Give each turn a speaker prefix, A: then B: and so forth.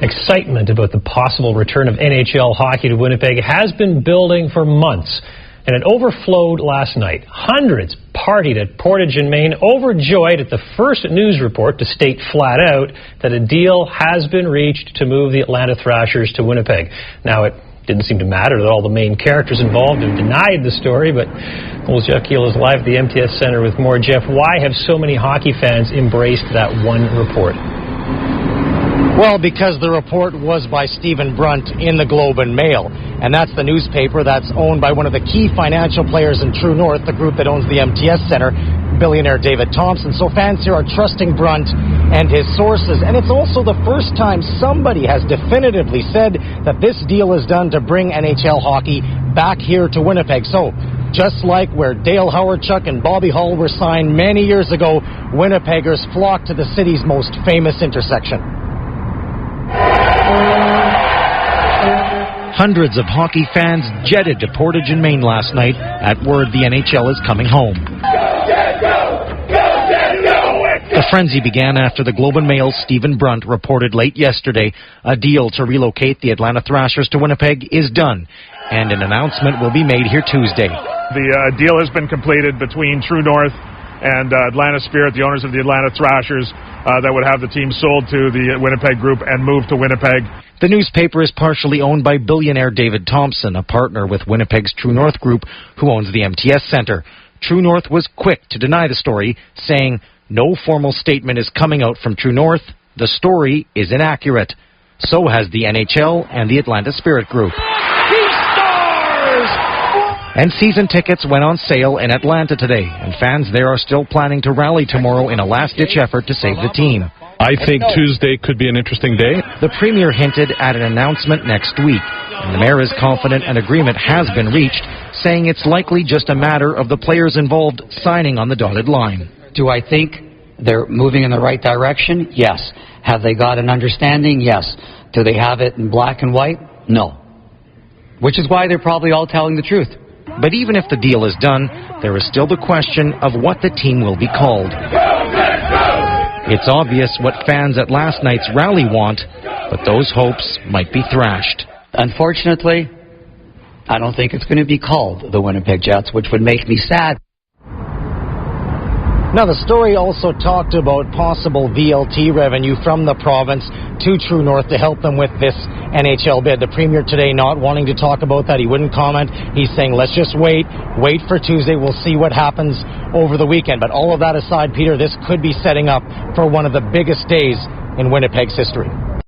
A: Excitement about the possible return of NHL hockey to Winnipeg has been building for months, and it overflowed last night. Hundreds partied at Portage in Maine, overjoyed at the first news report to state flat out that a deal has been reached to move the Atlanta Thrashers to Winnipeg. Now, it didn't seem to matter that all the main characters involved have denied the story, but Jeff Keel is live at the MTS Center with more. Jeff, why have so many hockey fans embraced that one report?
B: Well, because the report was by Stephen Brunt in the Globe and Mail, and that's the newspaper that's owned by one of the key financial players in True North, the group that owns the MTS Center, billionaire David Thompson. So fans here are trusting Brunt and his sources, and it's also the first time somebody has definitively said that this deal is done to bring NHL hockey back here to Winnipeg. So just like where Dale Howardchuk and Bobby Hull were signed many years ago, Winnipeggers flocked to the city's most famous intersection. Hundreds of hockey fans jetted to Portage in Maine last night at word the NHL is coming home. The frenzy began after the Globe and Mail's Stephen Brunt reported late yesterday a deal to relocate the Atlanta Thrashers to Winnipeg is done, and an announcement will be made here Tuesday.
C: The deal has been completed between True North and Atlanta Spirit, the owners of the Atlanta Thrashers, that would have the team sold to the Winnipeg Group and moved to Winnipeg.
B: The newspaper is partially owned by billionaire David Thompson, a partner with Winnipeg's True North Group, who owns the MTS Center. True North was quick to deny the story, saying no formal statement is coming out from True North. The story is inaccurate. So has the NHL and the Atlanta Spirit Group. And season tickets went on sale in Atlanta today, and fans there are still planning to rally tomorrow in a last-ditch effort to save the team.
D: I think Tuesday could be an interesting day.
B: The Premier hinted at an announcement next week, and the Mayor is confident an agreement has been reached, saying it's likely just a matter of the players involved signing on the dotted line.
E: Do I think they're moving in the right direction? Yes. Have they got an understanding? Yes. Do they have it in black and white? No. Which is why they're probably all telling the truth.
B: But even if the deal is done, there is still the question of what the team will be called. It's obvious what fans at last night's rally want, but those hopes might be thrashed.
E: Unfortunately, I don't think it's going to be called the Winnipeg Jets, which would make me sad.
B: Now, the story also talked about possible VLT revenue from the province to True North to help them with this NHL bid. The Premier today not wanting to talk about that. He wouldn't comment. He's saying, let's just wait for Tuesday. We'll see what happens over the weekend. But all of that aside, Peter, this could be setting up for one of the biggest days in Winnipeg's history.